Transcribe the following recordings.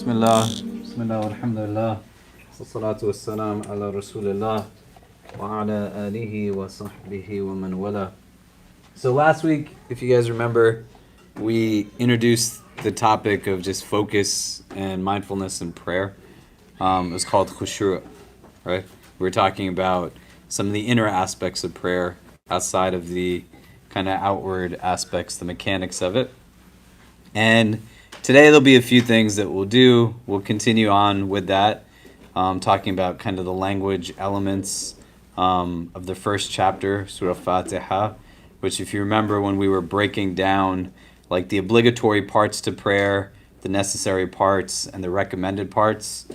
Bismillah, alhamdulillah, wassalatu wassalam ala rasulillah, wa ala alihi wa sahbihi wa man wala. So last week, if you guys remember, we introduced the topic of just focus and mindfulness in prayer. It was called khushu', right? We were talking about some of the inner aspects of prayer outside of the kind of outward aspects, the mechanics of it. And today there'll be a few things that we'll do. We'll continue on with that, talking about kind of the language elements of the first chapter, Surah Fatiha, which if you remember when we were breaking down like the obligatory parts to prayer, the necessary parts, and the recommended parts,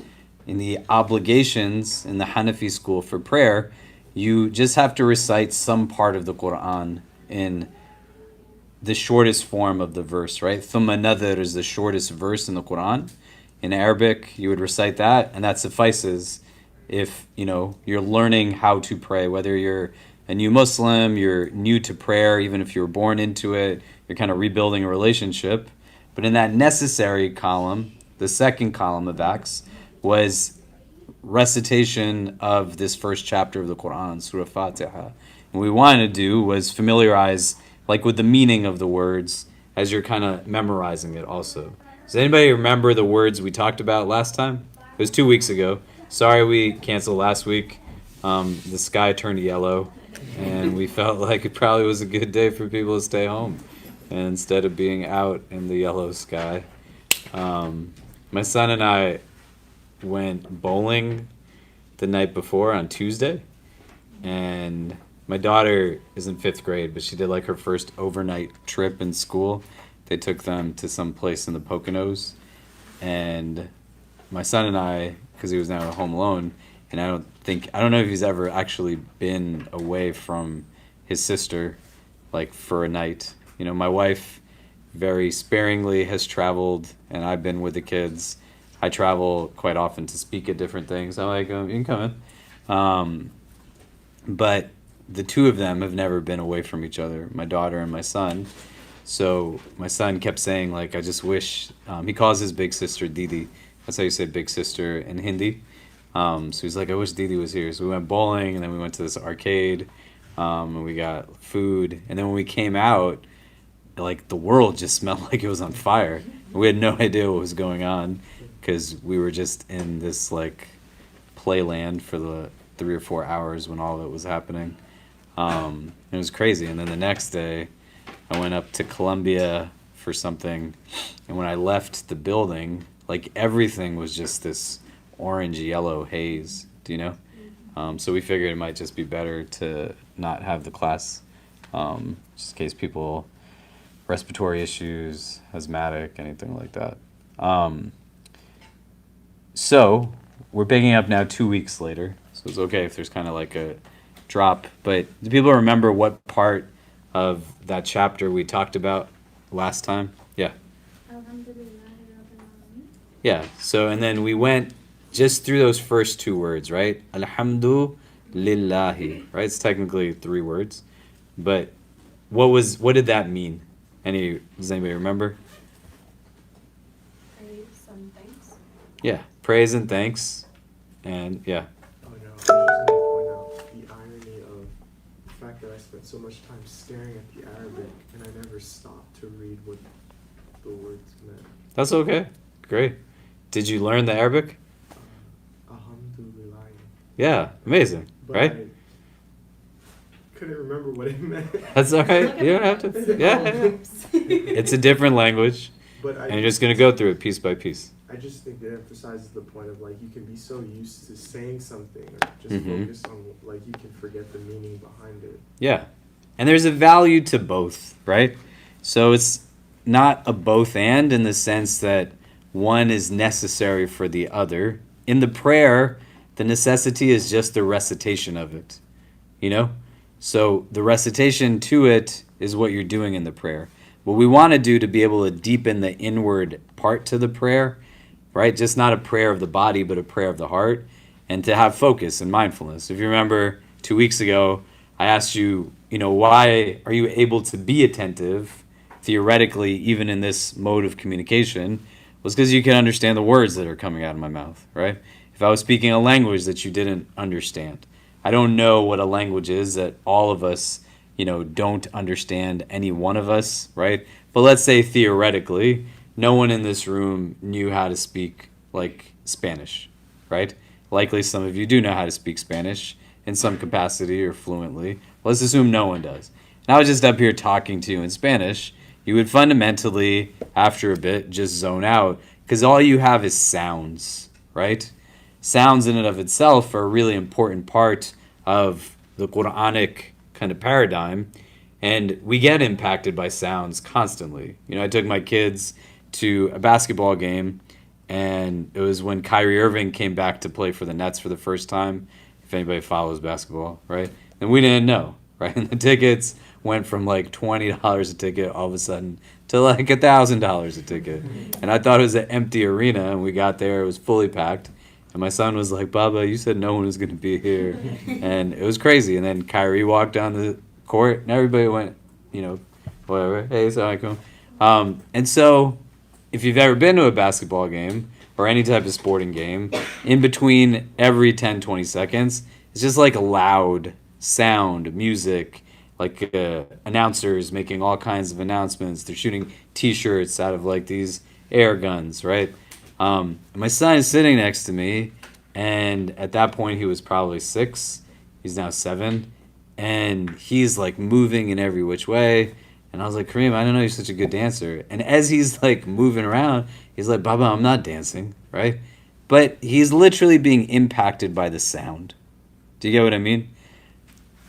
in the obligations in the Hanafi school for prayer, you just have to recite some part of the Quran in the shortest form of the verse, right? Thumma nadhar is the shortest verse in the Quran. In Arabic, you would recite that, and that suffices if, you're learning how to pray, whether you're a new Muslim, you're new to prayer, even if you were born into it, you're kind of rebuilding a relationship. But in that necessary column, the second column of Acts, was recitation of this first chapter of the Quran, Surah Fatiha. And what we wanted to do was familiarize with the meaning of the words as you're kind of memorizing it also. Does anybody remember the words we talked about last time? It was 2 weeks ago. Sorry we canceled last week. The sky turned yellow, and we felt like it probably was a good day for people to stay home instead of being out in the yellow sky. My son and I went bowling the night before on Tuesday, and my daughter is in 5th grade, but she did her first overnight trip in school. They took them to some place in the Poconos, and my son and I, because he was now home alone, and I don't know if he's ever actually been away from his sister, for a night. My wife very sparingly has traveled, and I've been with the kids. I travel quite often to speak at different things. I'm like, you can come in. But the two of them have never been away from each other, my daughter and my son. So my son kept saying, I just wish, he calls his big sister Didi. That's how you say big sister in Hindi. So he's like, I wish Didi was here. So we went bowling, and then we went to this arcade, and we got food. And then when we came out, the world just smelled like it was on fire. We had no idea what was going on because we were just in this, playland for the 3 or 4 hours when all of it was happening. It was crazy. And then the next day, I went up to Columbia for something, and when I left the building, everything was just this orange-yellow haze, do you know? So we figured it might just be better to not have the class, just in case people, respiratory issues, asthmatic, anything like that. So we're picking up now 2 weeks later, so it's okay if there's kind of a drop, but do people remember what part of that chapter we talked about last time? Yeah. Yeah, so and then we went just through those first 2 words, right? Alhamdulillahi, right? It's technically 3 words, but what did that mean? Does anybody remember? Praise and thanks. Yeah, praise and thanks, and yeah. Oh no, I was just going to point out the irony of the fact that I spent so much time staring at the Arabic and I never stopped to read what the words meant. That's okay. Great. Did you learn the Arabic? Alhamdulillah. Yeah, amazing, But right? I couldn't remember what it meant. That's all right. You don't have to. Yeah. It's a different language, But and you're just going to go through it piece by piece. I just think it emphasizes the point of you can be so used to saying something or just focus on you can forget the meaning behind it. Yeah. And there's a value to both, right? So it's not a both and in the sense that one is necessary for the other. In the prayer, the necessity is just the recitation of it, So the recitation to it is what you're doing in the prayer. What we want to do to be able to deepen the inward part to the prayer, right? Just not a prayer of the body, but a prayer of the heart, and to have focus and mindfulness. If you remember 2 weeks ago, I asked you, why are you able to be attentive, theoretically, even in this mode of communication? Well, it's because you can understand the words that are coming out of my mouth, right? If I was speaking a language that you didn't understand, I don't know what a language is that all of us, don't understand, any one of us, right? But let's say theoretically, no one in this room knew how to speak like Spanish, right? Likely some of you do know how to speak Spanish in some capacity or fluently. Let's assume no one does. And I was just up here talking to you in Spanish. You would fundamentally, after a bit, just zone out because all you have is sounds, right? Sounds in and of itself are a really important part of the Quranic kind of paradigm, and we get impacted by sounds constantly. I took my kids to a basketball game, and it was when Kyrie Irving came back to play for the Nets for the first time, if anybody follows basketball, right? And we didn't know, right? And the tickets went from like $20 a ticket all of a sudden to like $1,000 a ticket. And I thought it was an empty arena, and we got there, it was fully packed. And my son was like, Baba, you said no one was going to be here. And it was crazy. And then Kyrie walked down the court, and everybody went, whatever, hey, assalamu alaikum. And so if you've ever been to a basketball game or any type of sporting game, in between every 10, 20 seconds, it's just like loud sound, music, like announcers making all kinds of announcements. They're shooting T-shirts out of like these air guns, right? My son is sitting next to me, and at that point he was probably 6. He's now 7, and he's like moving in every which way. And I was like, Kareem, I didn't know you're such a good dancer. And as he's like moving around, he's like, Baba, I'm not dancing, right? But he's literally being impacted by the sound. Do you get what I mean?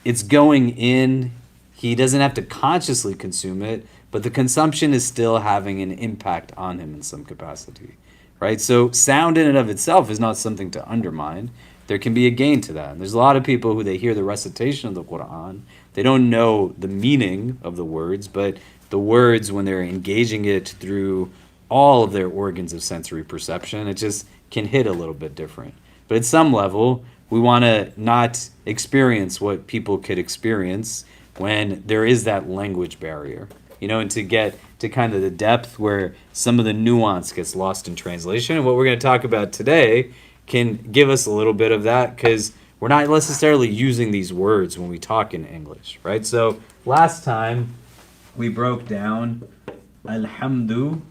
It's going in. He doesn't have to consciously consume it, but the consumption is still having an impact on him in some capacity, right? So sound in and of itself is not something to undermine. There can be a gain to that. And there's a lot of people who they hear the recitation of the Quran, they don't know the meaning of the words, but the words, when they're engaging it through all of their organs of sensory perception, it just can hit a little bit different. But at some level, we want to not experience what people could experience when there is that language barrier, and to get to kind of the depth where some of the nuance gets lost in translation. And what we're going to talk about today can give us a little bit of that, because we're not necessarily using these words when we talk in English, right? So last time we broke down Alhamdu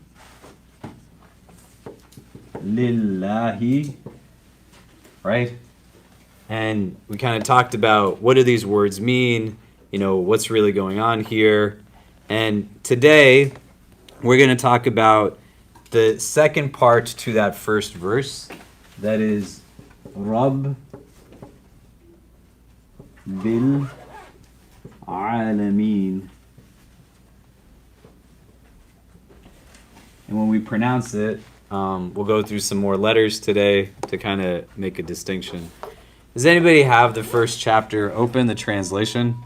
Lillahi, right? And we kind of talked about what do these words mean, what's really going on here. And today we're going to talk about the second part to that first verse, that is Rabb bil Alameen. And when we pronounce it, we'll go through some more letters today to kind of make a distinction. Does anybody have the first chapter open, the translation?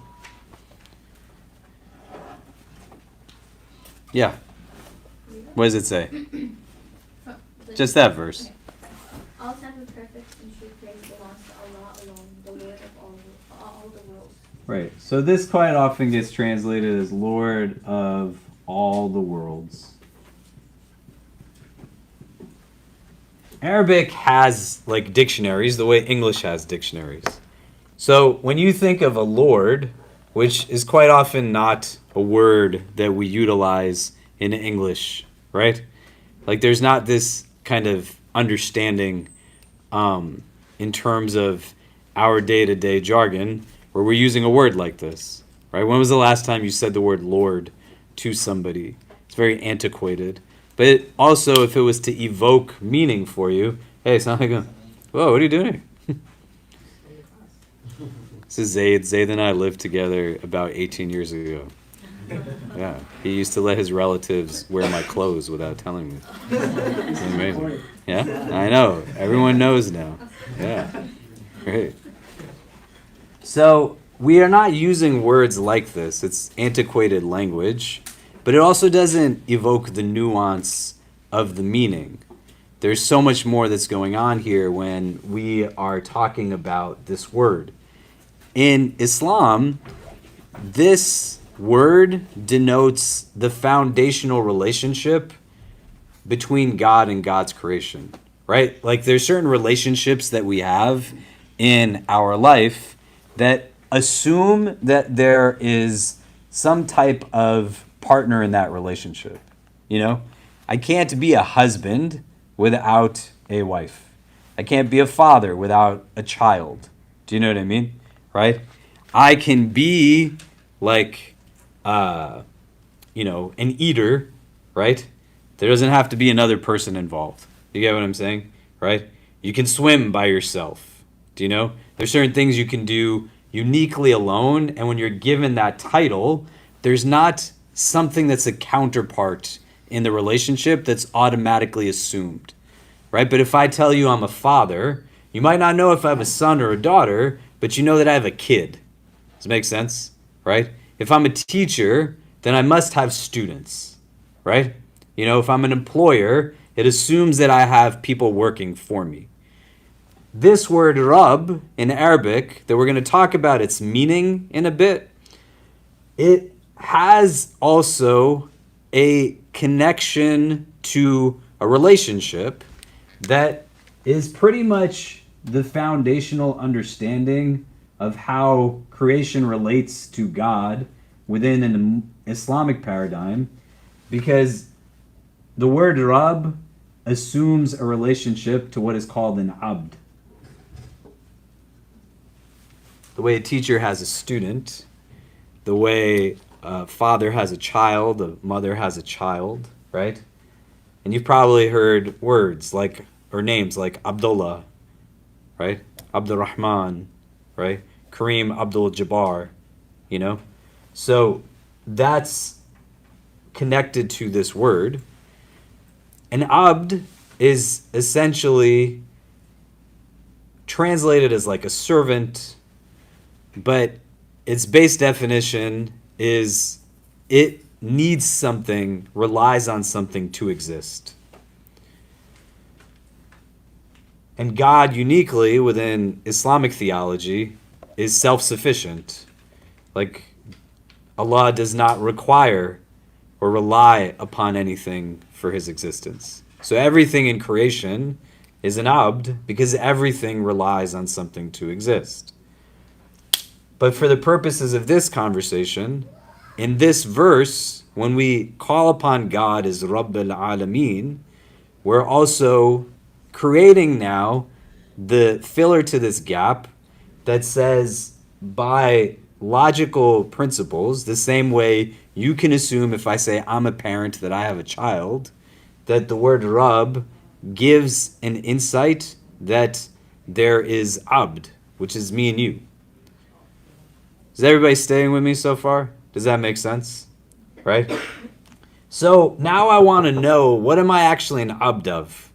Yeah. What does it say? Just that verse. All time and perfect and true praise belongs to Allah alone, the Lord of all the worlds. Right. So this quite often gets translated as Lord of all the worlds. Arabic has like dictionaries the way English has dictionaries. So when you think of a Lord, which is quite often not a word that we utilize in English, right? Like there's not this kind of understanding in terms of our day-to-day jargon where we're using a word like this, right? When was the last time you said the word Lord to somebody? It's very antiquated. But also, if it was to evoke meaning for you, hey, it's not like, whoa, what are you doing? This is Zayd. Zayd and I lived together about 18 years ago. Yeah, he used to let his relatives wear my clothes without telling me. It's amazing. Yeah, I know. Everyone knows now. Yeah, great. So we are not using words like this. It's antiquated language. But it also doesn't evoke the nuance of the meaning. There's so much more that's going on here when we are talking about this word. In Islam, this word denotes the foundational relationship between God and God's creation, right? Like there's certain relationships that we have in our life that assume that there is some type of partner in that relationship. You know, I can't be a husband without a wife. I can't be a father without a child. Do you know what I mean? Right? I can be like, you know, an eater, right? There doesn't have to be another person involved. You get what I'm saying? Right? You can swim by yourself. Do you know? There's certain things you can do uniquely alone, and when you're given that title, there's not something that's a counterpart in the relationship that's automatically assumed, right? But if I tell you I'm a father, you might not know if I have a son or a daughter, but you know that I have a kid. Does it make sense? Right? If I'm a teacher, then I must have students, right? You know, if I'm an employer, it assumes that I have people working for me. This word Rabb in Arabic, that we're going to talk about its meaning in a bit, it has also a connection to a relationship that is pretty much the foundational understanding of how creation relates to God within an Islamic paradigm, because the word Rabb assumes a relationship to what is called an abd. The way a teacher has a student, the way a father has a child, a mother has a child, right? And you've probably heard words like, or names like Abdullah, right? Abdurrahman, right? Kareem Abdul-Jabbar, you know? So that's connected to this word. An abd is essentially translated as like a servant, but its base definition is it needs something, relies on something to exist. And God, uniquely within Islamic theology, is self-sufficient. Like Allah does not require or rely upon anything for his existence. So everything in creation is an abd because everything relies on something to exist. But for the purposes of this conversation, in this verse, when we call upon God as Rabb al-Alameen, we're also creating now the filler to this gap that says, by logical principles, the same way you can assume if I say I'm a parent that I have a child, that the word Rabb gives an insight that there is abd, which is me and you. Is everybody staying with me so far? Does that make sense? Right? So now I want to know, what am I actually an abd of?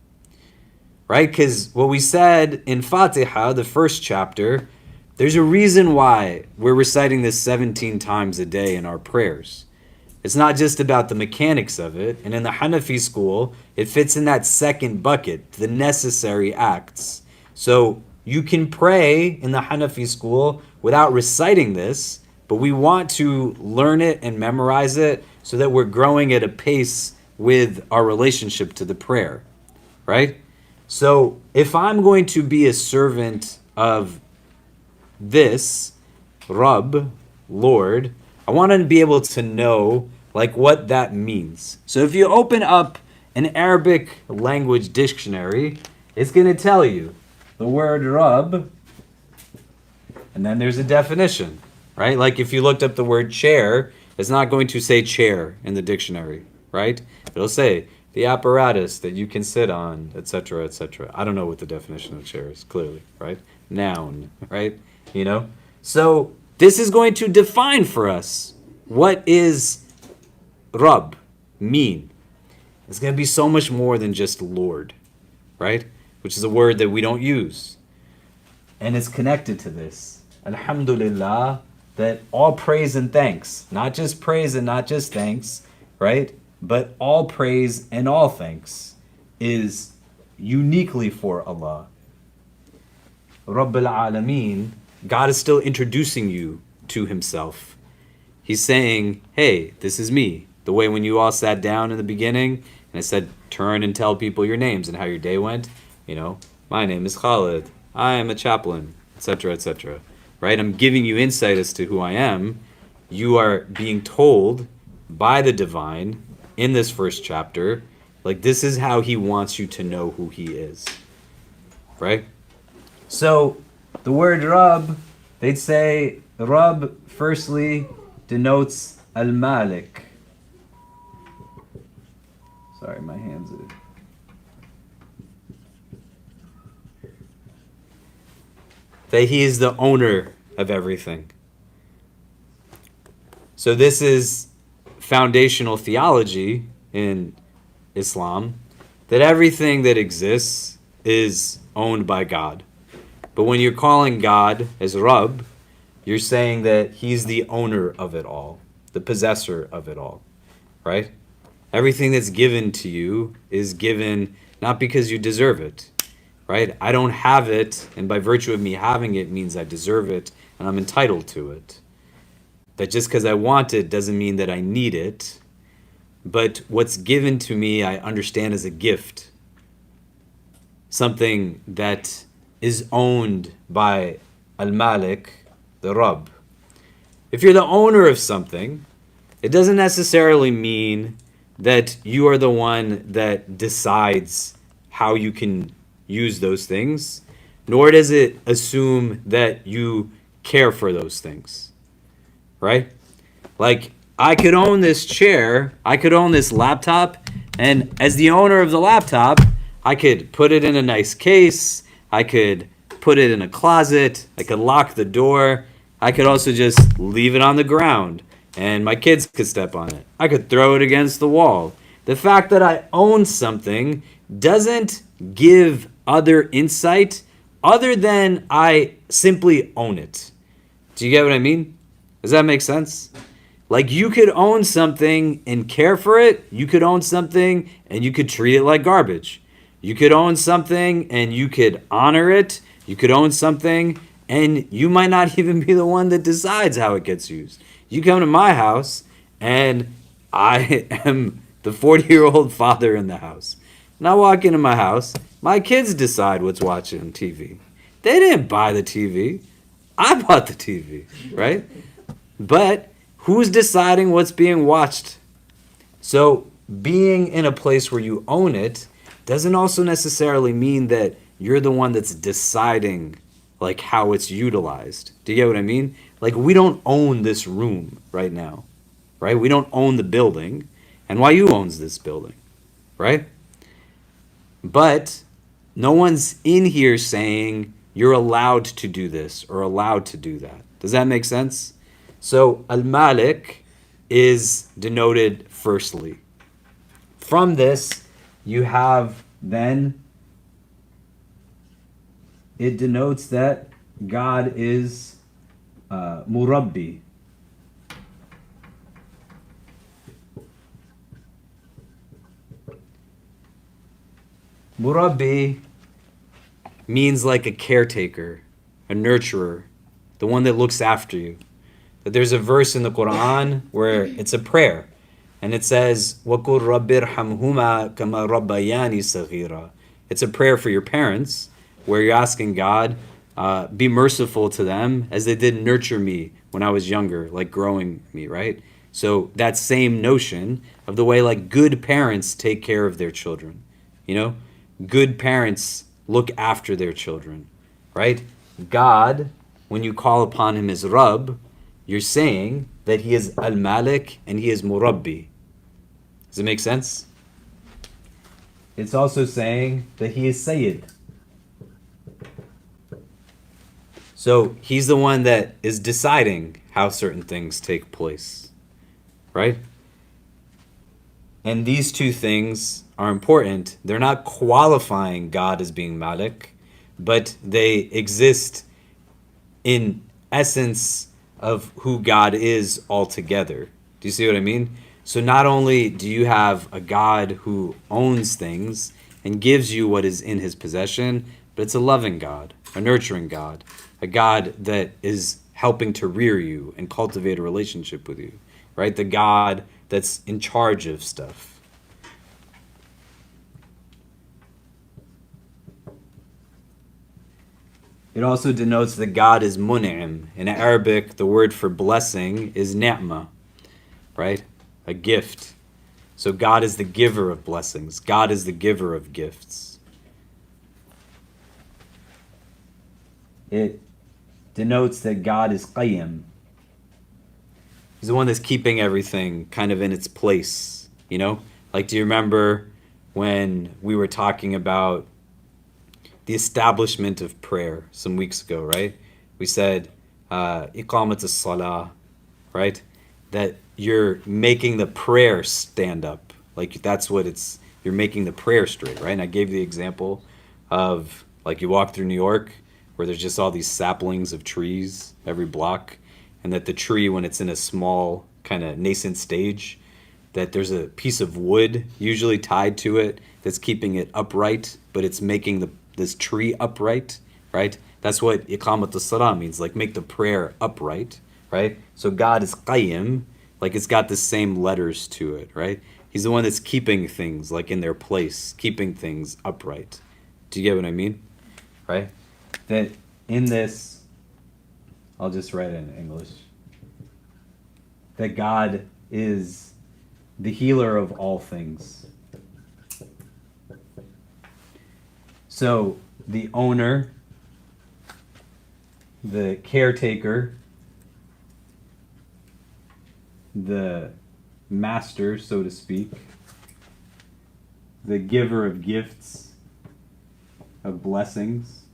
Right? Because what we said in Fatiha, the first chapter, there's a reason why we're reciting this 17 times a day in our prayers. It's not just about the mechanics of it. And in the Hanafi school, it fits in that second bucket, the necessary acts. So you can pray in the Hanafi school without reciting this, but we want to learn it and memorize it so that we're growing at a pace with our relationship to the prayer, right? So if I'm going to be a servant of this, Rabb, Lord, I want to be able to know like what that means. So if you open up an Arabic language dictionary, it's going to tell you the word Rabb, and then there's a definition, right? Like if you looked up the word chair, it's not going to say chair in the dictionary, right? It'll say the apparatus that you can sit on, etc., etc. I don't know what the definition of chair is, clearly, right? Noun, right? You know? So this is going to define for us what is Rabb mean. It's going to be so much more than just Lord, right? Which is a word that we don't use. And it's connected to this. Alhamdulillah, that all praise and thanks, not just praise and not just thanks, right? But all praise and all thanks is uniquely for Allah. Rabb al-Alameen, God is still introducing you to himself. He's saying, hey, this is me. The way when you all sat down in the beginning and I said, turn and tell people your names and how your day went. My name is Khalid. I am a chaplain, etc., etc. Right? I'm giving you insight as to who I am. You are being told by the divine in this first chapter, like, this is how he wants you to know who he is. Right? So the word Rabb, they'd say Rabb firstly denotes al-Malik. Sorry, my hands are... That he is the owner of everything. So this is foundational theology in Islam, that everything that exists is owned by God. But when you're calling God as Rabb, you're saying that he's the owner of it all, the possessor of it all, right? Everything that's given to you is given not because you deserve it, right? I don't have it, and by virtue of me having it means I deserve it and I'm entitled to it. That just because I want it doesn't mean that I need it. But what's given to me, I understand as a gift. Something that is owned by Al-Malik, the Rabb. If you're the owner of something, it doesn't necessarily mean that you are the one that decides how you can use those things, nor does it assume that you care for those things, right? Like, I could own this chair, I could own this laptop, and as the owner of the laptop, I could put it in a nice case, I could put it in a closet, I could lock the door, I could also just leave it on the ground, and my kids could step on it. I could throw it against the wall. The fact that I own something doesn't give other insight other than I simply own it. Do you get what I mean? Does that make sense? Like, you could own something and care for it. You could own something and you could treat it like garbage. You could own something and you could honor it. You could own something and you might not even be the one that decides how it gets used. You come to my house and I am the 40-year-old father in the house. And I walk into my house, my kids decide what's watching on TV. They didn't buy the TV. I bought the TV, right? But who's deciding what's being watched? So being in a place where you own it doesn't also necessarily mean that you're the one that's deciding like how it's utilized. Do you get what I mean? Like, we don't own this room right now, right? We don't own the building. NYU owns this building, right? But no one's in here saying you're allowed to do this or allowed to do that. Does that make sense? So Al-Malik is denoted firstly. From this, you have then, it denotes that God is Murabbi. Murabbi means like a caretaker, a nurturer, the one that looks after you. But there's a verse in the Quran where it's a prayer, and it says, وَقُلْ رَبِّ ارْحَمْهُمَا كَمَا رَبَّيَانِي صَغِيرًا. It's a prayer for your parents, where you're asking God, be merciful to them as they did nurture me when I was younger, like growing me, right? So that same notion of the way like good parents take care of their children, good parents look after their children, right? God, when you call upon him as Rabb, you're saying that he is Al-Malik and he is Murabbi. Does it make sense? It's also saying that he is Sayyid. So he's the one that is deciding how certain things take place, right? And these two things are important. They're not qualifying God as being Malik, but they exist in essence of who God is altogether. Do you see what I mean? So not only do you have a God who owns things and gives you what is in his possession, but it's a loving God, a nurturing God, a God that is helping to rear you and cultivate a relationship with you, right? The God that's in charge of stuff. It also denotes that God is mun'im. In Arabic, the word for blessing is ni'mah, right? A gift. So God is the giver of blessings. God is the giver of gifts. It denotes that God is qayyim. He's the one that's keeping everything kind of in its place, you know? Like, do you remember when we were talking about the establishment of prayer some weeks ago, right? We said, iqamat as-salah, right? That you're making the prayer stand up. Like, that's what you're making the prayer straight, right? And I gave the example of, like, you walk through New York where there's just all these saplings of trees every block, and that the tree, when it's in a small kind of nascent stage, that there's a piece of wood usually tied to it that's keeping it upright, but it's making this tree upright, right? That's what iqamat as-salah means, like make the prayer upright, right? So God is qayyim, like it's got the same letters to it, right? He's the one that's keeping things like in their place, keeping things upright. Do you get what I mean? Right? That in this, I'll just write it in English, that God is the healer of all things. So the owner, the caretaker, the master, so to speak, the giver of gifts, of blessings,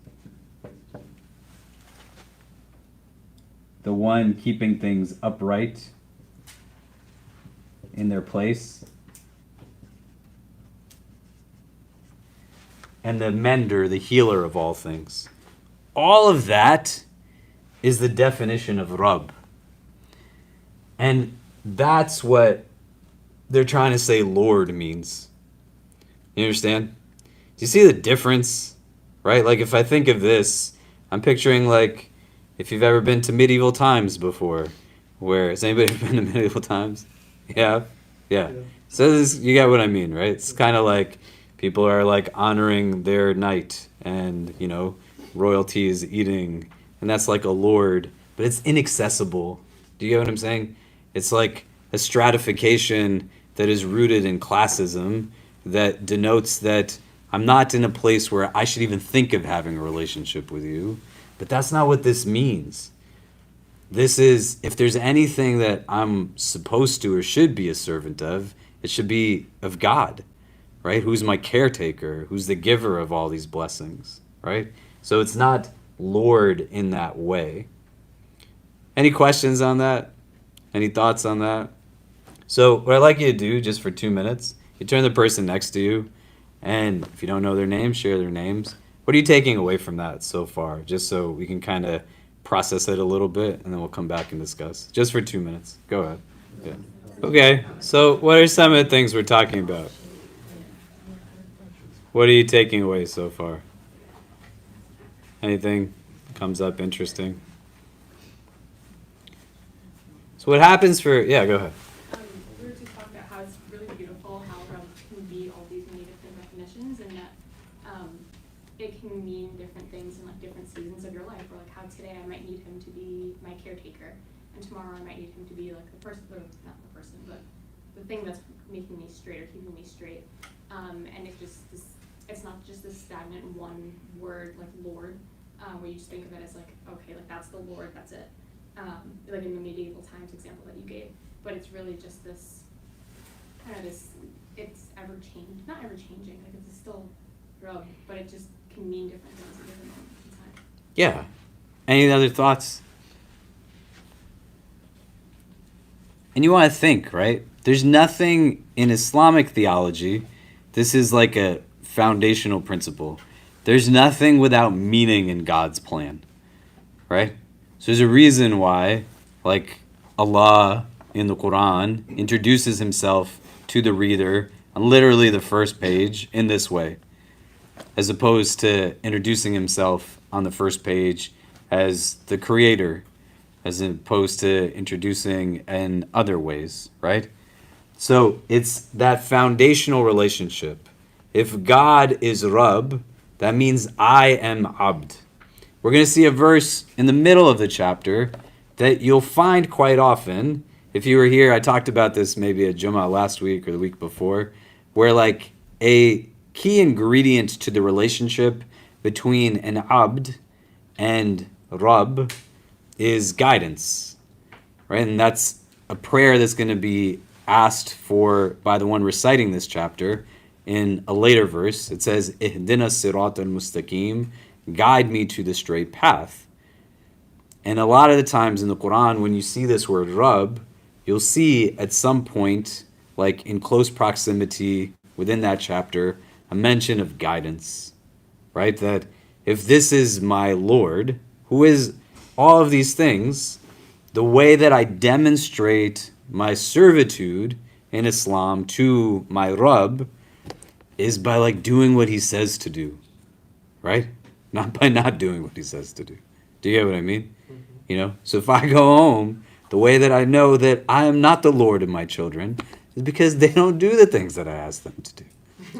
the one keeping things upright in their place, and the mender, the healer of all things. All of that is the definition of Rabb. And that's what they're trying to say Lord means. You understand? Do you see the difference? Right? Like if I think of this, I'm picturing like if you've ever been to medieval times before. Has anybody been to medieval times? Yeah. So you get what I mean, right? It's kind of like people are like honoring their knight, and you know, royalty is eating, and that's like a lord, but it's inaccessible. Do you get what I'm saying? It's like a stratification that is rooted in classism that denotes that I'm not in a place where I should even think of having a relationship with you. But that's not what this means. This is, if there's anything that I'm supposed to or should be a servant of, it should be of God, right? Who's my caretaker, who's the giver of all these blessings, right? So it's not Lord in that way. Any questions on that? Any thoughts on that? So what I'd like you to do, just for 2 minutes, you turn to the person next to you, and if you don't know their names, share their names. What are you taking away from that so far? Just so we can kind of process it a little bit, and then we'll come back and discuss. Just for 2 minutes. Go ahead. Yeah. Okay, so what are some of the things we're talking about? What are you taking away so far? Anything comes up interesting? So what happens yeah, go ahead. We were just talking about how it's really beautiful how Rabb can be all these many different definitions, and that it can mean different things in like different seasons of your life. Or like how today I might need him to be my caretaker, and tomorrow I might need him to be like the person, or not the person, but the thing that's making me straight or keeping me straight. And it's just this, it's not just this stagnant one word like Lord, where you just think of it as like, okay, like that's the Lord, that's it. Like in the medieval times example that you gave, but it's really just this kind of this, it's not ever changing, like it's still Rabb, but it just can mean different things at different moments in time. Yeah. Any other thoughts? And you want to think, right? There's nothing in Islamic theology, this is like a foundational principle. There's nothing without meaning in God's plan, right? So there's a reason why, like Allah in the Quran introduces himself to the reader on literally the first page in this way, as opposed to introducing himself on the first page as the creator, as opposed to introducing in other ways, right? So it's that foundational relationship. If God is Rabb, that means I am Abd. we're going to see a verse in the middle of the chapter that you'll find quite often. If you were here, I talked about this maybe at Jummah last week or the week before, where like a key ingredient to the relationship between an abd and Rabb is guidance, right? And that's a prayer that's going to be asked for by the one reciting this chapter in a later verse. It says, Ihdina sirat al-mustaqim, guide me to the straight path. And a lot of the times in the Quran, when you see this word Rabb, you'll see at some point, like in close proximity within that chapter, a mention of guidance, right? That if this is my Lord, who is all of these things, the way that I demonstrate my servitude in Islam to my Rabb is by like doing what he says to do, right? Not by not doing what he says to do. Do you get what I mean? You know, so if I go home, the way that I know that I am not the Lord of my children is because they don't do the things that I ask them to do.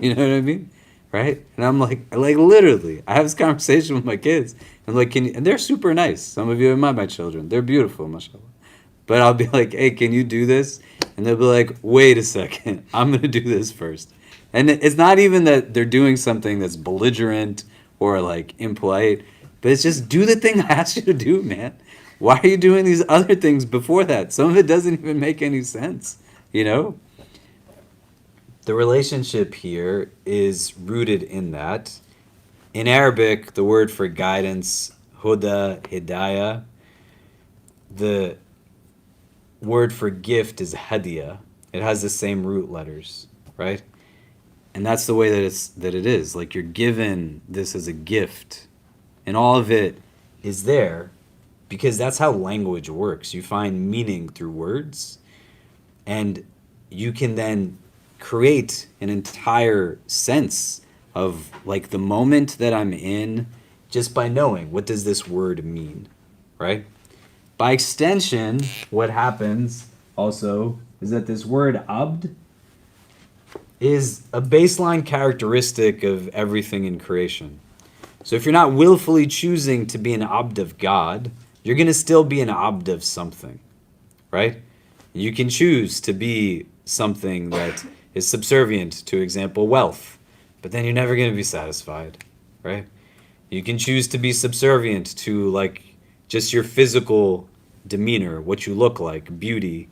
You know what I mean? Right? And I'm like literally, I have this conversation with my kids. I'm like, and they're super nice. Some of you are my children. They're beautiful, mashallah. But I'll be like, hey, can you do this? And they'll be like, wait a second, I'm going to do this first. And it's not even that they're doing something that's belligerent or like impolite, but it's just do the thing I asked you to do, man. Why are you doing these other things before that? Some of it doesn't even make any sense, you know? The relationship here is rooted in that. In Arabic, the word for guidance, huda, hidayah, the word for gift is hadiya. It has the same root letters, right? And that's the way that it is. Like you're given this as a gift. And all of it is there because that's how language works. You find meaning through words, and you can then create an entire sense of like the moment that I'm in just by knowing what does this word mean, right? By extension, what happens also is that this word abd is a baseline characteristic of everything in creation. So if you're not willfully choosing to be an abd of God, you're going to still be an abd of something, right? You can choose to be something that is subservient to, example, wealth, but then you're never going to be satisfied, right? You can choose to be subservient to like just your physical demeanor, what you look like, beauty,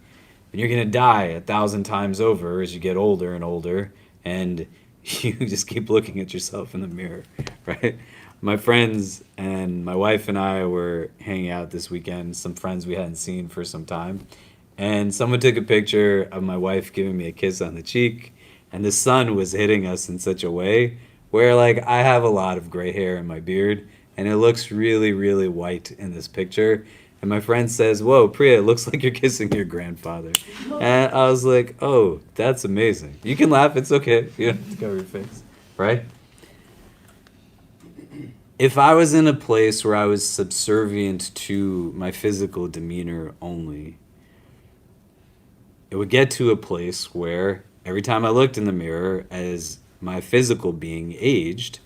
and you're going to die 1,000 times over as you get older and older, and you just keep looking at yourself in the mirror, right? My friends and my wife and I were hanging out this weekend, some friends we hadn't seen for some time, and someone took a picture of my wife giving me a kiss on the cheek, and the sun was hitting us in such a way where like I have a lot of gray hair in my beard, and it looks really, really white in this picture. And my friend says, whoa, Priya, it looks like you're kissing your grandfather. And I was like, oh, that's amazing. You can laugh, it's okay. You don't have to cover your face, right? If I was in a place where I was subservient to my physical demeanor only, it would get to a place where every time I looked in the mirror as my physical being aged,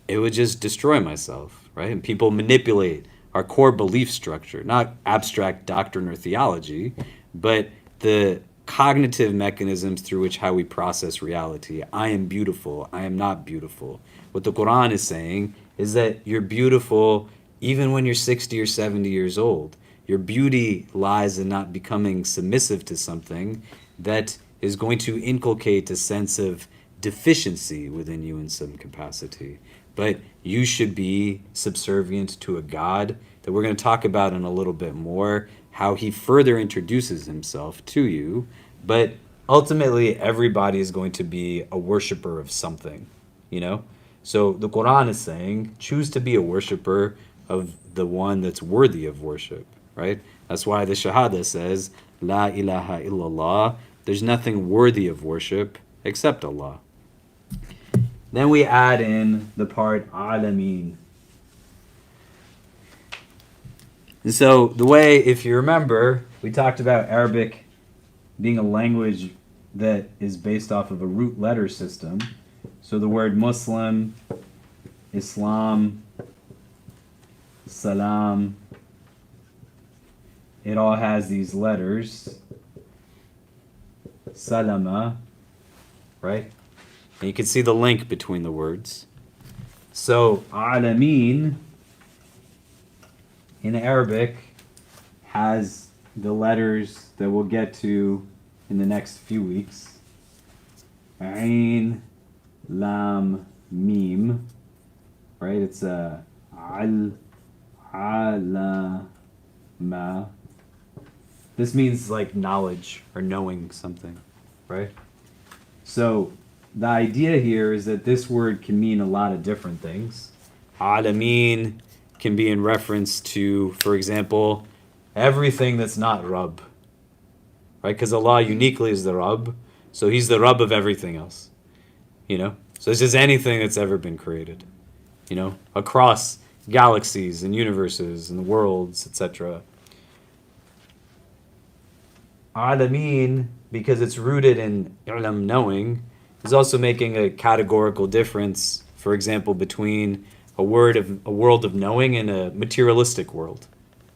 it would just destroy myself, right? And people manipulate our core belief structure, not abstract doctrine or theology, but the cognitive mechanisms through which how we process reality. I am beautiful. I am not beautiful. What the Quran is saying is that you're beautiful even when you're 60 or 70 years old. Your beauty lies in not becoming submissive to something that is going to inculcate a sense of deficiency within you in some capacity. But you should be subservient to a God that we're going to talk about in a little bit more, how he further introduces himself to you. But ultimately, everybody is going to be a worshiper of something, you know? So the Quran is saying, choose to be a worshiper of the one that's worthy of worship, right? That's why the Shahada says, La ilaha illallah, there's nothing worthy of worship except Allah. Then we add in the part Alameen. And so the way, if you remember, we talked about Arabic being a language that is based off of a root letter system. So the word Muslim, Islam, salam. It all has these letters. Salama, right? And you can see the link between the words. So, alameen in Arabic has the letters that we'll get to in the next few weeks. Ain, lam, mim, right? It's a al, alama. This means like knowledge or knowing something, right? So the idea here is that this word can mean a lot of different things. Alameen can be in reference to, for example, everything that's not Rabb, right? Because Allah uniquely is the Rabb, so He's the Rabb of everything else, you know? So it's just anything that's ever been created, you know, across galaxies and universes and worlds, etc. Alameen, because it's rooted in ilm, knowing, is also making a categorical difference, for example, between a world of knowing and a materialistic world,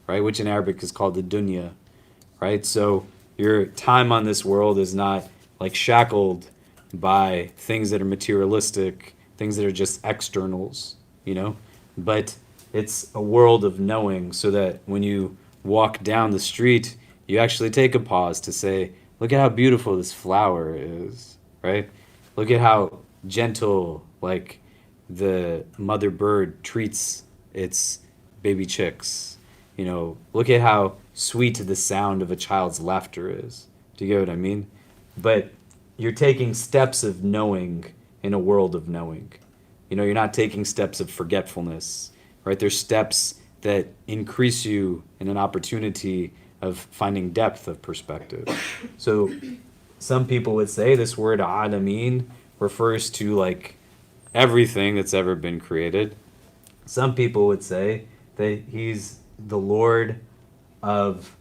right? Which in Arabic is called the dunya, right? So your time on this world is not like shackled by things that are materialistic, things that are just externals, you know? But it's a world of knowing, so that when you walk down the street, you actually take a pause to say, look at how beautiful this flower is, right? Look at how gentle, like, the mother bird treats its baby chicks. You know, look at how sweet the sound of a child's laughter is. Do you get what I mean? But you're taking steps of knowing in a world of knowing. You know, you're not taking steps of forgetfulness, right? There's steps that increase you in an opportunity of finding depth of perspective. So some people would say this word alameen refers to like everything that's ever been created. Some people would say that He's the Lord of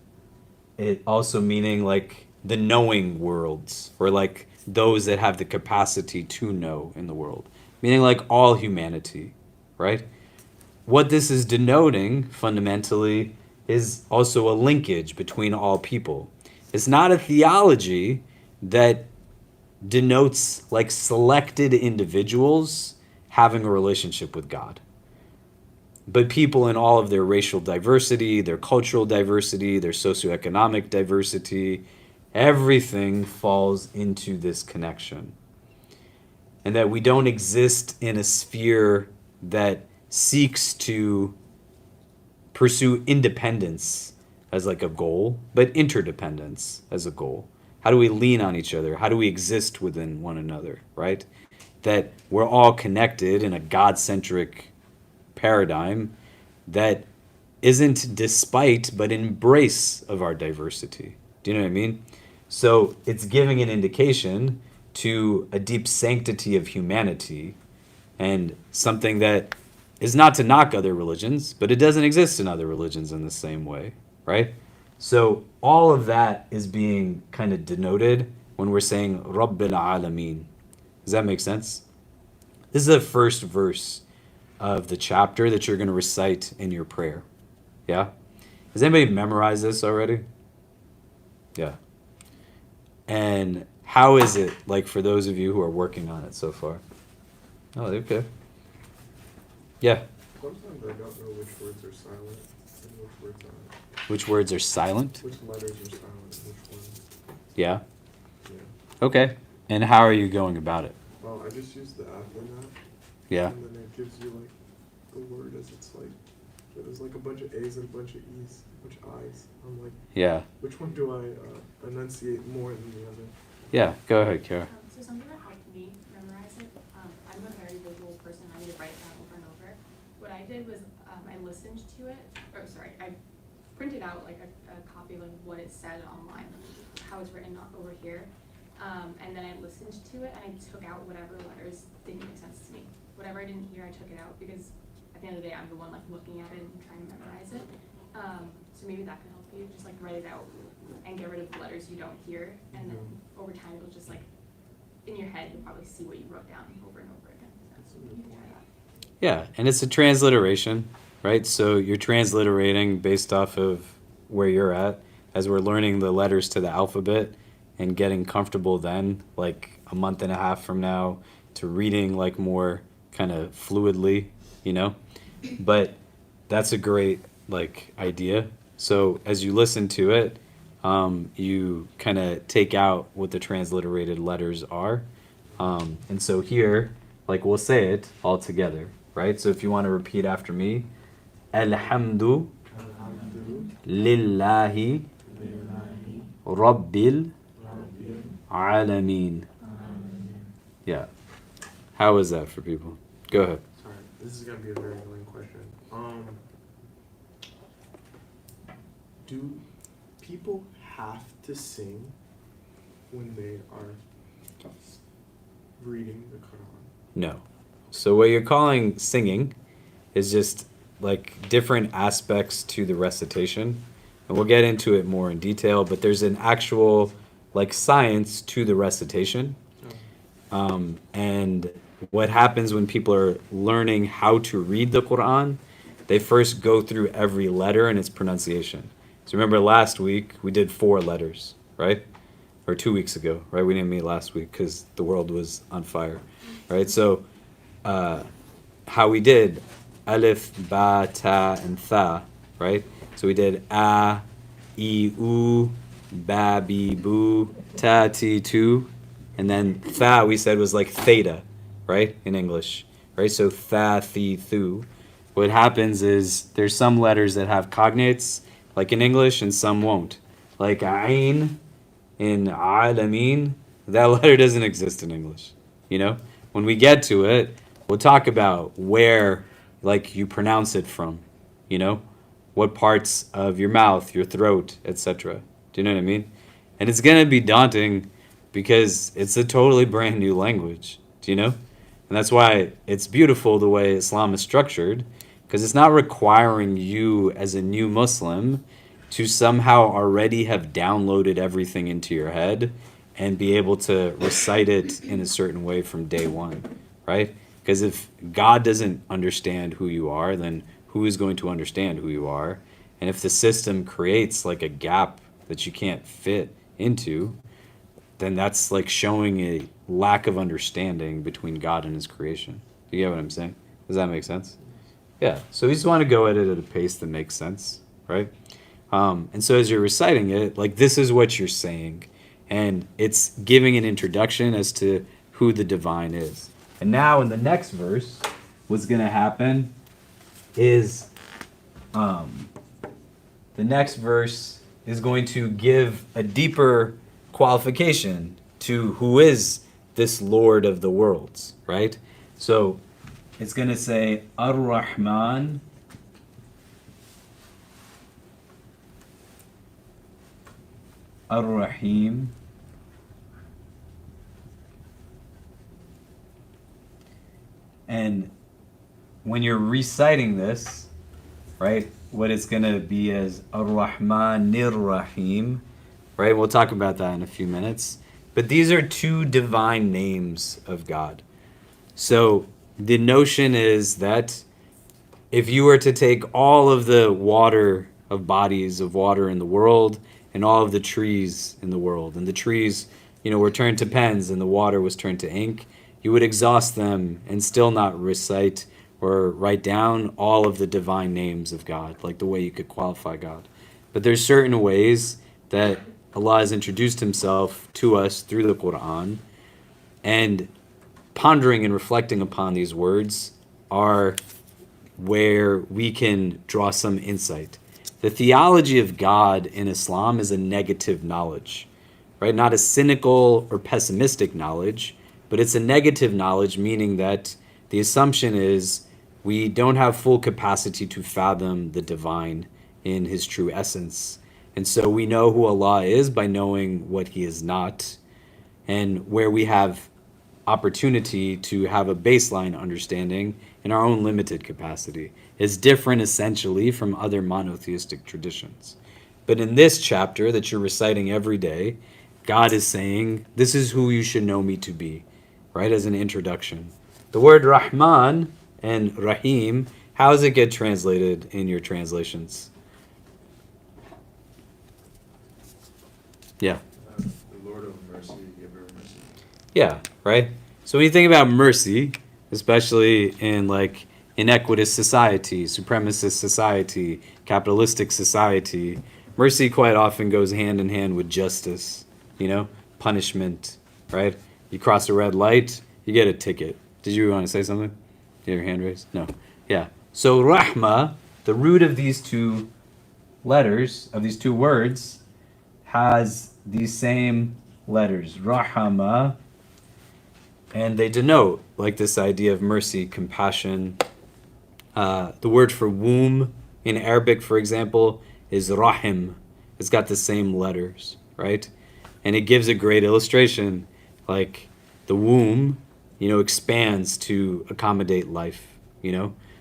it, also meaning like the knowing worlds, or like those that have the capacity to know in the world, meaning like all humanity, right? What this is denoting fundamentally is also a linkage between all people. It's not a theology that denotes like selected individuals having a relationship with God, but people in all of their racial diversity, their cultural diversity, their socioeconomic diversity, everything falls into this connection. And that we don't exist in a sphere that seeks to pursue independence as like a goal, but interdependence as a goal. How do we lean on each other? How do we exist within one another, right? That we're all connected in a God-centric paradigm that isn't despite, but embrace of our diversity. Do you know what I mean? So it's giving an indication to a deep sanctity of humanity, and something that is not to knock other religions, but it doesn't exist in other religions in the same way, right? So all of that is being kind of denoted when we're saying Rabbil Alameen. Does that make sense? This is the first verse of the chapter that you're going to recite in your prayer. Yeah? Has anybody memorized this already? Yeah. And how is it like for those of you who are working on it so far? Oh, okay. Yeah. Sometimes I don't know which words are silent and which words aren't. Which words are silent? Which letters are silent and which ones. Yeah. Yeah. Okay. And how are you going about it? Well, I just use the Adlin app. Yeah. And then it gives you like the word as it's like, there's like a bunch of A's and a bunch of E's, a bunch of I's. I'm like, Yeah. which one do I enunciate more than the other? Yeah. Go ahead, Kara. So something that helped me memorize it, I'm a very visual person, I need to write it down over and over. What I did was I listened to it, I printed out like a copy of like what it said online, how it's written over here, and then I listened to it and I took out whatever letters didn't make sense to me. Whatever I didn't hear, I took it out, because at the end of the day, I'm the one like looking at it and trying to memorize it. So maybe that can help you, just like write it out and get rid of the letters you don't hear, and then over time it'll just like, in your head, you'll probably see what you wrote down over and over again. So you can try that. Yeah, and it's a transliteration, right? So you're transliterating based off of where you're at as we're learning the letters to the alphabet and getting comfortable then, like a month and a half from now, to reading like more kind of fluidly, you know? But that's a great like idea. So as you listen to it, you kind of take out what the transliterated letters are. And so here, like we'll say it all together, right? So if you want to repeat after me, Alhamdu lillahi rabbil alameen. Yeah. How is that for people? Go ahead. Sorry, this is gonna be a very annoying question. Do people have to sing when they are reading the Quran? No. So what you're calling singing is just like different aspects to the recitation. And we'll get into it more in detail, but there's an actual like science to the recitation. And what happens when people are learning how to read the Quran, they first go through every letter and its pronunciation. So remember last week we did 4 letters, right? Or 2 weeks ago, right? We didn't meet last week because the world was on fire, right? So how we did alif, ba, ta, and tha, right? So we did a, e, u, ba, bi, bu, ta, ti, tu, and then tha we said was like theta, right? In English, right? So tha, thi, thu. What happens is there's some letters that have cognates, like in English, and some won't. Like ayn in alameen, that letter doesn't exist in English, you know? When we get to it, we'll talk about where like you pronounce it from, you know? What parts of your mouth, your throat, etc. Do you know what I mean? And it's going to be daunting because it's a totally brand new language, do you know? And that's why it's beautiful the way Islam is structured, because it's not requiring you as a new Muslim to somehow already have downloaded everything into your head and be able to recite it in a certain way from day one, right? Because if God doesn't understand who you are, then who is going to understand who you are? And if the system creates like a gap that you can't fit into, then that's like showing a lack of understanding between God and his creation. Do you get what I'm saying? Does that make sense? Yeah. So we just want to go at it at a pace that makes sense, right? And so as you're reciting it, like this is what you're saying. And it's giving an introduction as to who the divine is. And now in the next verse, what's going to happen is the next verse is going to give a deeper qualification to who is this Lord of the worlds, right? So it's going to say Ar-Rahman Ar-Rahim and when you're reciting this, right, what it's going to be is Ar-Rahmanir Rahim, right? We'll talk about that in a few minutes. But these are 2 divine names of God. So the notion is that if you were to take all of the water of bodies of water in the world and all of the trees in the world, and the trees, you know, were turned to pens and the water was turned to ink, you would exhaust them and still not recite or write down all of the divine names of God, like the way you could qualify God. But there's certain ways that Allah has introduced himself to us through the Quran, and pondering and reflecting upon these words are where we can draw some insight. The theology of God in Islam is a negative knowledge, right? Not a cynical or pessimistic knowledge, but it's a negative knowledge, meaning that the assumption is we don't have full capacity to fathom the divine in his true essence. And so we know who Allah is by knowing what he is not, and where we have opportunity to have a baseline understanding in our own limited capacity is different essentially from other monotheistic traditions. But in this chapter that you're reciting every day, God is saying, this is who you should know me to be, right, as an introduction. The word Rahman and Rahim How does it get translated in your translations? Yeah. The Lord of mercy, giver of mercy. Yeah, right? So when you think about mercy, especially in like inequitous society, supremacist society, capitalistic society, mercy quite often goes hand in hand with justice, punishment, right? You cross a red light, you get a ticket. Did you want to say something? You have your hand raised? No. Yeah. So rahma, the root of these two letters, of these two words, has these same letters, rahama, and they denote like this idea of mercy, compassion. The word for womb in Arabic, for example, is rahim. It's got the same letters, right? And it gives a great illustration, like the womb, expands to accommodate life,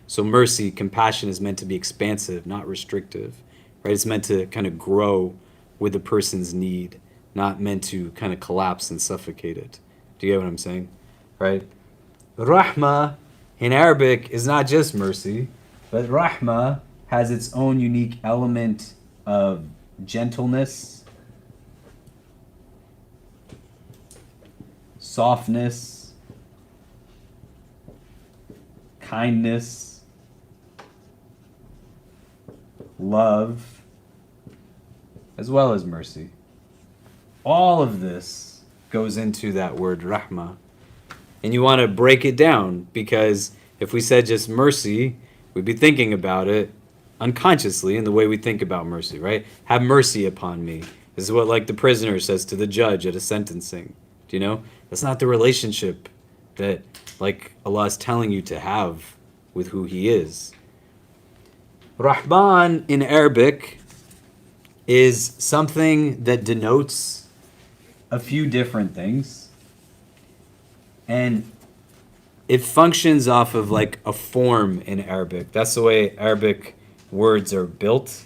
So mercy, compassion is meant to be expansive, not restrictive, right? It's meant to kind of grow with the person's need, not meant to kind of collapse and suffocate it. Do you get what I'm saying? Right? Rahma in Arabic is not just mercy, but rahma has its own unique element of gentleness, softness, kindness, love, as well as mercy. All of this goes into that word rahma. And you want to break it down, because if we said just mercy, we'd be thinking about it unconsciously in the way we think about mercy, right? Have mercy upon me. This is what like the prisoner says to the judge at a sentencing. Do you know? That's not the relationship that like Allah is telling you to have with who He is. Rahman in Arabic is something that denotes a few different things. And it functions off of like a form in Arabic. That's the way Arabic words are built.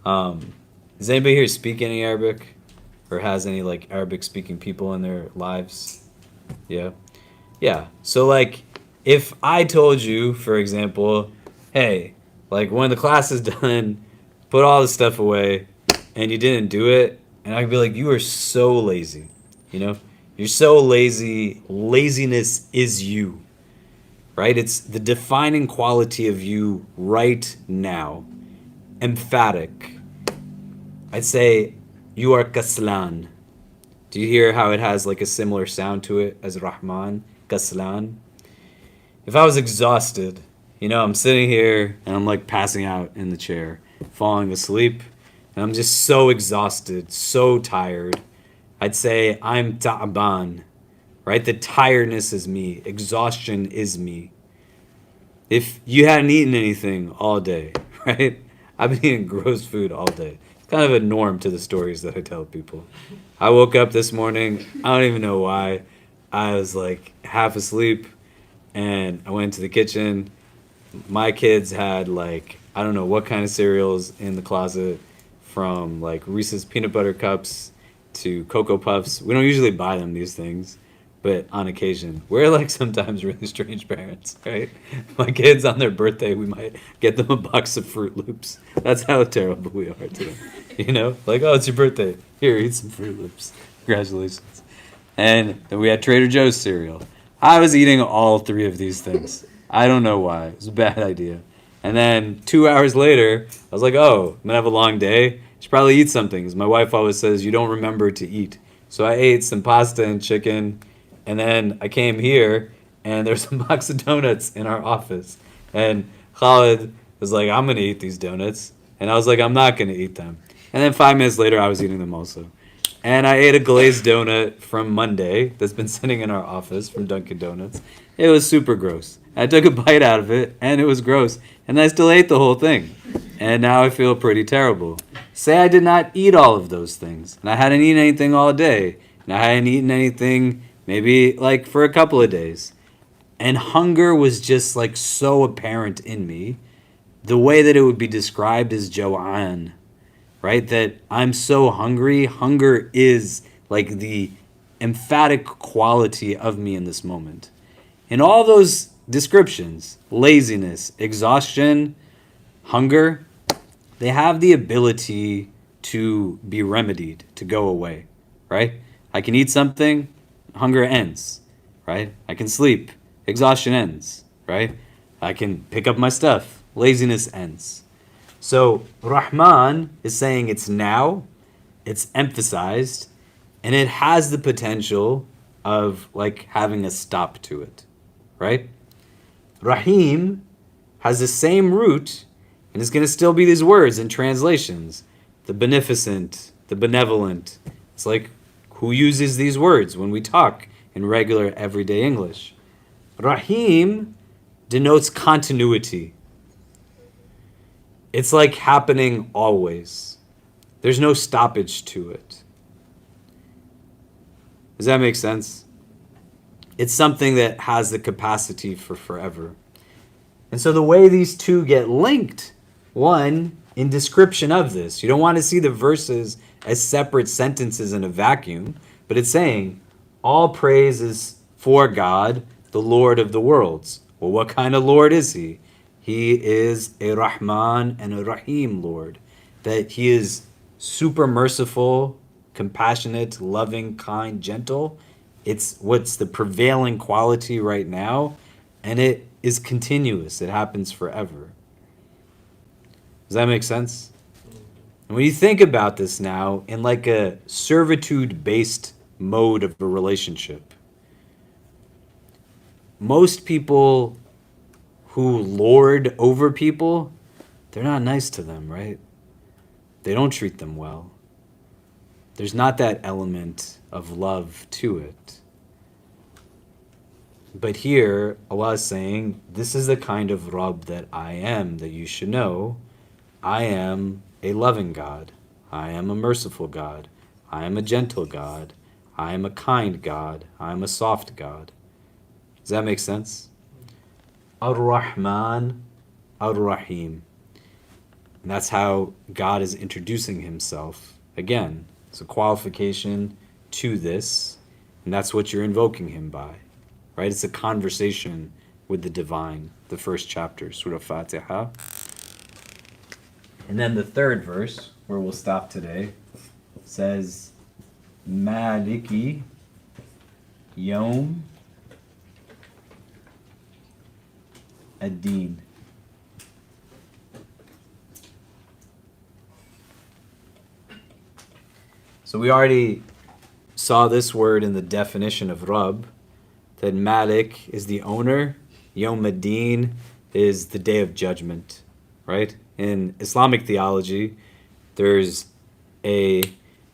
Does anybody here speak any Arabic? Or has any like Arabic speaking people in their lives? Yeah. Yeah. So like if I told you, for example, hey, like when the class is done, put all this stuff away, and you didn't do it, and I'd be like, you are so lazy, You're so lazy. Laziness is you, right? It's the defining quality of you right now. Emphatic. I'd say you are kaslan. Do you hear how it has like a similar sound to it as Rahman? Kaslan. If I was exhausted, I'm sitting here and I'm like passing out in the chair, falling asleep, and I'm just so exhausted, so tired, I'd say I'm ta'ban, right? The tiredness is me. Exhaustion is me. If you hadn't eaten anything all day, right? I've been eating gross food all day. It's kind of a norm to the stories that I tell people. I woke up this morning, I don't even know why. I was like half asleep, and I went to the kitchen. My kids had like, I don't know what kind of cereals in the closet, from like Reese's peanut butter cups to Cocoa Puffs. We don't usually buy them these things, but on occasion. We're like sometimes really strange parents, right? My kids on their birthday, we might get them a box of Fruit Loops. That's how terrible we are to them. Like, oh, it's your birthday. Here, eat some Fruit Loops. Congratulations. And then we had Trader Joe's cereal. I was eating all three of these things. I don't know why. It was a bad idea. And then 2 hours later, I was like, oh, I'm going to have a long day. I should probably eat something. Because my wife always says, you don't remember to eat. So I ate some pasta and chicken. And then I came here, and there's a box of donuts in our office. And Khalid was like, I'm going to eat these donuts. And I was like, I'm not going to eat them. And then 5 minutes later, I was eating them also. And I ate a glazed donut from Monday that's been sitting in our office from Dunkin' Donuts. It was super gross. I took a bite out of it, and it was gross. And I still ate the whole thing. And now I feel pretty terrible. Say I did not eat all of those things, and I hadn't eaten anything all day, and I hadn't eaten anything maybe like for a couple of days. And hunger was just like so apparent in me. The way that it would be described is jaw'an, right? That I'm so hungry. Hunger is like the emphatic quality of me in this moment. And all those descriptions, laziness, exhaustion, hunger, they have the ability to be remedied, to go away, right? I can eat something, hunger ends, right? I can sleep, exhaustion ends, right? I can pick up my stuff, laziness ends. So Rahman is saying it's now, it's emphasized, and it has the potential of like having a stop to it, right? Rahim has the same root, and it's going to still be these words in translations. The beneficent, the benevolent. It's like, who uses these words when we talk in regular everyday English? Rahim denotes continuity. It's like happening always. There's no stoppage to it. Does that make sense? It's something that has the capacity for forever. And so the way these two get linked, one, in description of this, you don't want to see the verses as separate sentences in a vacuum, but it's saying, all praise is for God, the Lord of the worlds. Well, what kind of Lord is he? He is a Rahman and a Rahim Lord, that he is super merciful, compassionate, loving, kind, gentle. It's what's the prevailing quality right now, and it is continuous. It happens forever. Does that make sense? And when you think about this now in like a servitude-based mode of a relationship, most people who lord over people, they're not nice to them, right? They don't treat them well. There's not that element of love to it. But here, Allah is saying, this is the kind of Rabb that I am, that you should know. I am a loving God. I am a merciful God. I am a gentle God. I am a kind God. I am a soft God. Does that make sense? Ar-Rahman, Ar-Rahim. And that's how God is introducing himself. Again, it's a qualification to this, and that's what you're invoking him by. Right? It's a conversation with the divine, the first chapter, Surah Fatiha. And then the third verse, where we'll stop today, says, Maliki Yom Ad-Din. So we already saw this word in the definition of Rabb, that Malik is the owner, Yom Ad-Din is the day of judgment, right? In Islamic theology, there's a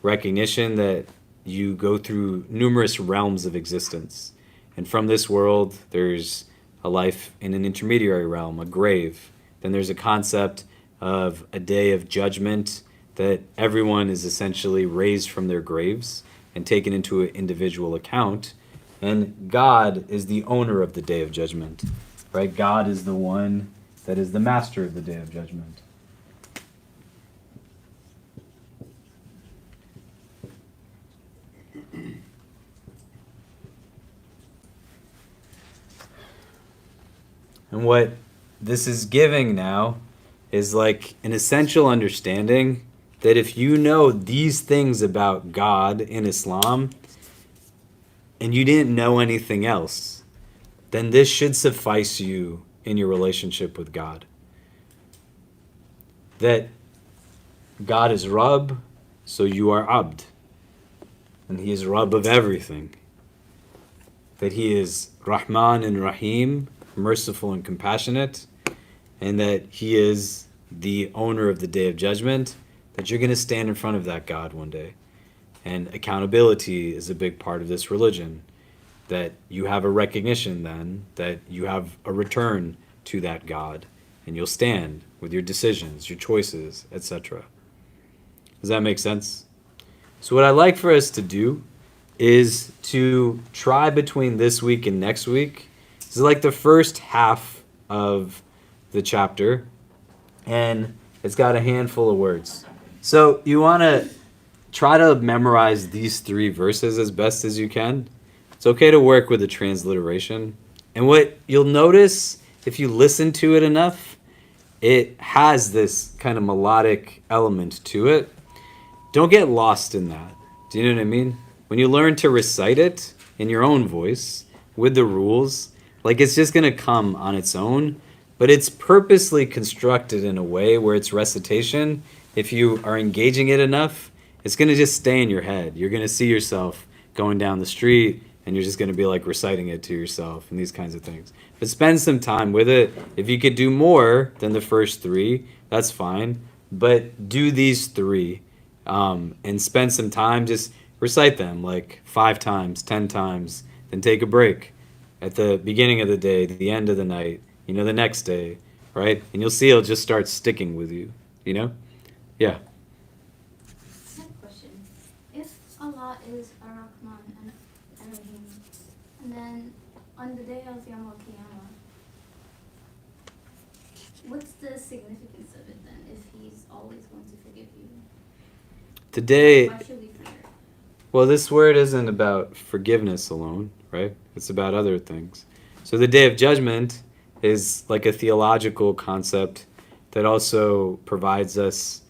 recognition that you go through numerous realms of existence. And from this world, there's a life in an intermediary realm, a grave. Then there's a concept of a day of judgment, that everyone is essentially raised from their graves and taken into an individual account. And God is the owner of the day of judgment, right? God is the one that is the master of the day of judgment. And what this is giving now is like an essential understanding that if you know these things about God in Islam, and you didn't know anything else, then this should suffice you in your relationship with God. That God is Rabb, so you are Abd. And he is Rabb of everything. That he is Rahman and Rahim, merciful and compassionate, and that he is the owner of the day of judgment, that you're going to stand in front of that God one day. And accountability is a big part of this religion, that you have a recognition then that you have a return to that God, and you'll stand with your decisions, your choices, etc. Does that make sense? So what I'd like for us to do is to try between this week and next week. This is like the first half of the chapter, and it's got a handful of words. So you want to try to memorize these 3 verses as best as you can. It's okay to work with the transliteration, And what you'll notice if you listen to it enough, it has this kind of melodic element to it. Don't get lost in that. Do you know what I mean? When you learn to recite it in your own voice with the rules, like it's just going to come on its own, but it's purposely constructed in a way where its recitation, if you are engaging it enough, it's going to just stay in your head. You're going to see yourself going down the street and you're just going to be like reciting it to yourself and these kinds of things. But spend some time with it. If you could do more than the first three, that's fine. But do these three and spend some time, just recite them like 5 times, 10 times, then take a break at the beginning of the day, the end of the night, the next day, right? And you'll see it'll just start sticking with you, Yeah. I have a question. If Allah is Ar-Rahman and Ar-Rahim, and then on the day of Yawm al-Qiyamah, what's the significance of it then, if He's always going to forgive you? Today, Why should we fear? well, this word isn't about forgiveness alone, right? It's about other things. So the Day of Judgment is like a theological concept that also provides us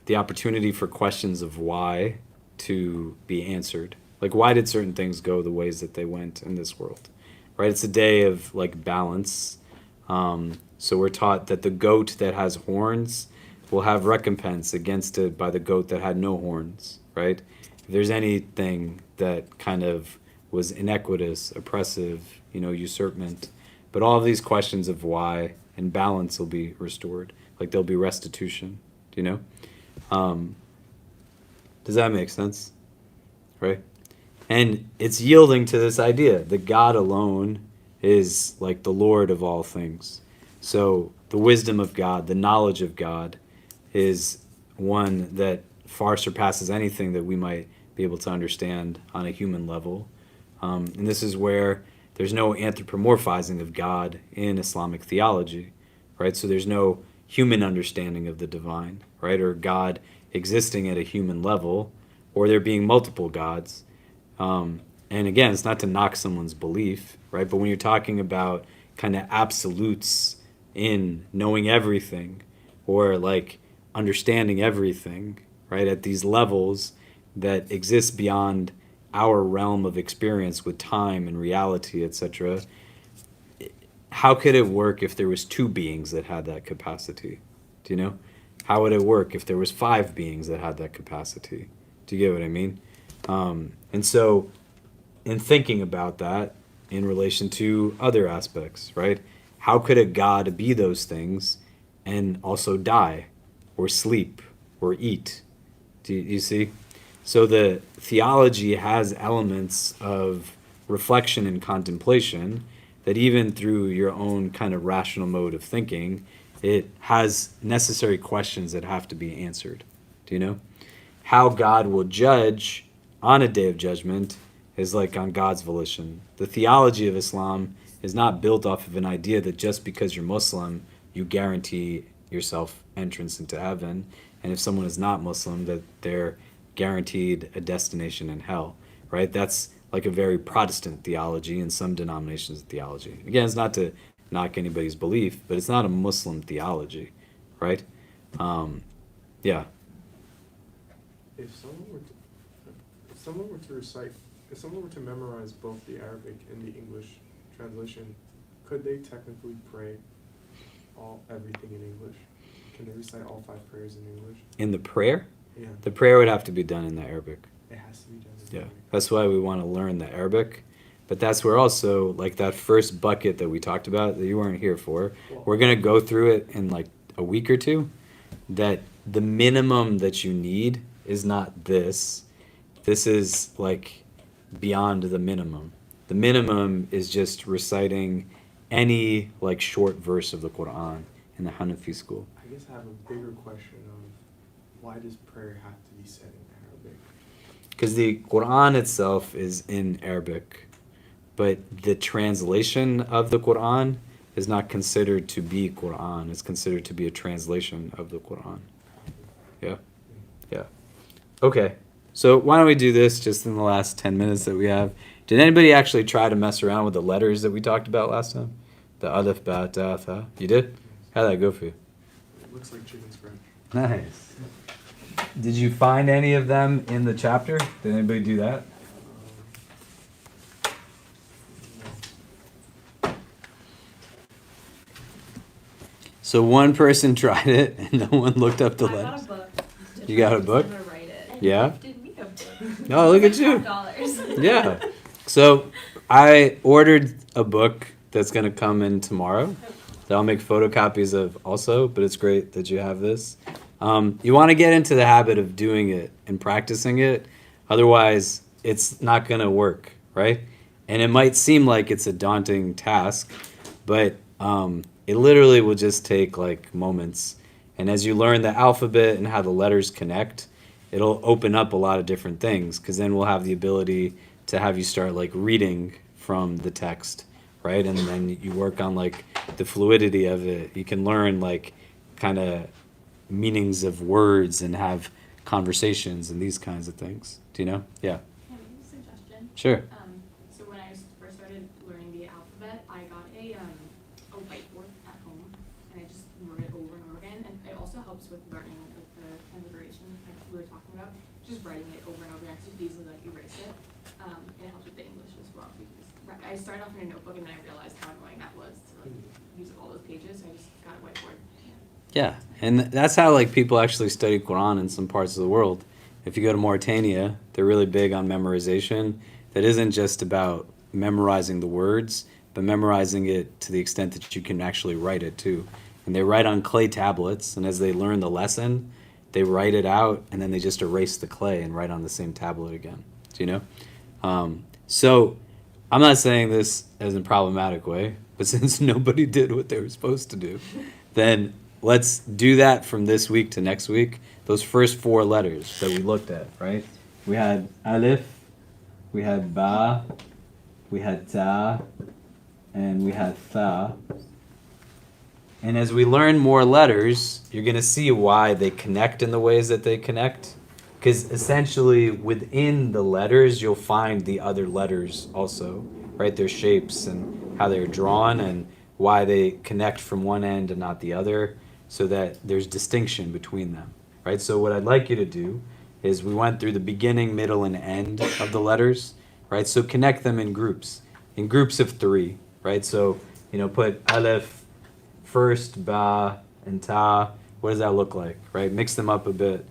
the opportunity for questions of why to be answered. Like, why did certain things go the ways that they went in this world, right? It's a day of like balance. So we're taught that the goat that has horns will have recompense against it by the goat that had no horns, right? If there's anything that kind of was iniquitous, oppressive, usurpment, but all of these questions of why and balance will be restored. Like there'll be restitution, do you know? Does that make sense? Right? And it's yielding to this idea that God alone is like the Lord of all things. So the wisdom of God, the knowledge of God is one that far surpasses anything that we might be able to understand on a human level. And this is where there's no anthropomorphizing of God in Islamic theology, right? So there's no human understanding of the divine, right? Or God existing at a human level, or there being multiple gods. And again, it's not to knock someone's belief, right? But when you're talking about kind of absolutes in knowing everything, or like understanding everything, right? At these levels that exist beyond our realm of experience with time and reality, etc. How could it work if there was 2 beings that had that capacity? Do you know? How would it work if there was 5 beings that had that capacity? Do you get what I mean? And so in thinking about that in relation to other aspects, right? How could a God be those things and also die or sleep or eat? Do you see? So the theology has elements of reflection and contemplation that even through your own kind of rational mode of thinking, it has necessary questions that have to be answered. Do you know? How God will judge on a day of judgment is like on God's volition. The theology of Islam is not built off of an idea that just because you're Muslim, you guarantee yourself entrance into heaven, and if someone is not Muslim, that they're guaranteed a destination in hell, right? That's like a very Protestant theology in some denominations of theology. Again, it's not to knock anybody's belief, but it's not a Muslim theology, right? Yeah. If someone were to memorize both the Arabic and the English translation, could they technically pray everything in English? Can they recite all 5 prayers in English? In the prayer? Yeah. The prayer would have to be done in the Arabic. It has to be done in Yeah. Arabic. That's why we want to learn the Arabic. But that's where also, like that first bucket that we talked about that you weren't here for, we're going to go through it in like a week or two, that the minimum that you need is not this. This is like beyond the minimum. The minimum is just reciting any like short verse of the Quran in the Hanafi school. I guess I have a bigger question of why does prayer have to be said in Arabic? Because the Quran itself is in Arabic, but the translation of the Quran is not considered to be Quran. It's considered to be a translation of the Quran. Yeah? Yeah. Okay. So why don't we do this just in the last 10 minutes that we have? Did anybody actually try to mess around with the letters that we talked about last time? The alif, ba, ta, tha. You did? How'd that go for you? It looks like chicken scratch. Nice. Did you find any of them in the chapter? Did anybody do that? So one person tried it and no one looked up the I letters. got a book. You got a book? I'm gonna write it. Yeah? Did me a book. Oh, look at you. $5. Yeah. So I ordered a book that's going to come in tomorrow that I'll make photocopies of also, but it's great that you have this. You want to get into the habit of doing it and practicing it. Otherwise, it's not going to work, right? And it might seem like it's a daunting task, but it literally will just take like moments. And as you learn the alphabet and how the letters connect, it'll open up a lot of different things, because then we'll have the ability to have you start like reading from the text, right? And then you work on like the fluidity of it. You can learn like kind of meanings of words and have conversations and these kinds of things. Do you know? Yeah. Can I make a suggestion? Sure. So when I first started learning the alphabet, I got a whiteboard at home, and I just wrote it over and over again. And it also helps with learning like the alliteration like we were talking about. Just writing it over and over again, so you easily like erase it. It helps with the English as well. Because I started off in a notebook, and then I realized how annoying that was to like use up all those pages. So I just got a whiteboard. Yeah, and that's how like people actually study Quran in some parts of the world. If you go to Mauritania, they're really big on memorization. That isn't just about memorizing the words, but memorizing it to the extent that you can actually write it too. And they write on clay tablets, and as they learn the lesson, they write it out, and then they just erase the clay and write on the same tablet again. Do you know? So I'm not saying this as a problematic way, but since nobody did what they were supposed to do, then let's do that from this week to next week. Those first 4 letters that we looked at, right? We had alif, we had ba, we had ta, and we had tha. And as we learn more letters, you're going to see why they connect in the ways that they connect. Because essentially within the letters, you'll find the other letters also, right? Their shapes and how they're drawn and why they connect from one end and not the other, so that there's distinction between them, right? So what I'd like you to do is we went through the beginning, middle, and end of the letters, right? So connect them in groups of 3, right? So, put aleph first, ba, and ta. What does that look like, right? Mix them up a bit,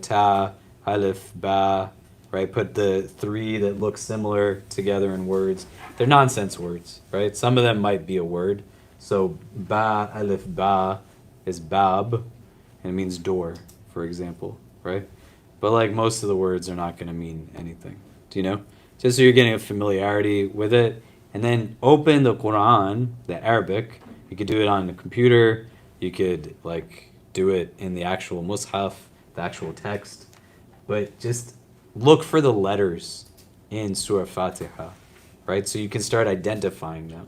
ta, aleph, ba, right? Put the 3 that look similar together in words. They're nonsense words, right? Some of them might be a word. So ba, aleph, ba is bab, and it means door, for example, right? But like most of the words are not going to mean anything. Do you know? Just so you're getting a familiarity with it. And then open the Quran, the Arabic. You could do it on the computer. You could like do it in the actual mushaf, the actual text. But just look for the letters in Surah Fatiha, right? So you can start identifying them,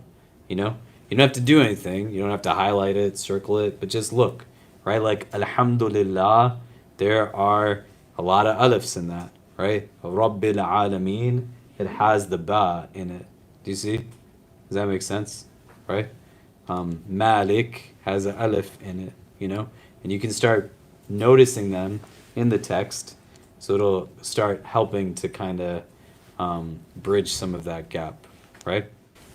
You don't have to do anything. You don't have to highlight it, circle it, but just look, right? Like Alhamdulillah, there are a lot of alifs in that, right? Rabbil Alameen, it has the ba in it. Do you see? Does that make sense? Right? Malik has an alif in it, And you can start noticing them in the text, so it'll start helping to kind of bridge some of that gap, right?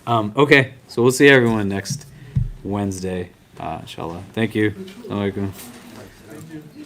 Okay, so we'll see everyone next Wednesday, inshallah. Thank you. Assalamu alaikum. Thank you.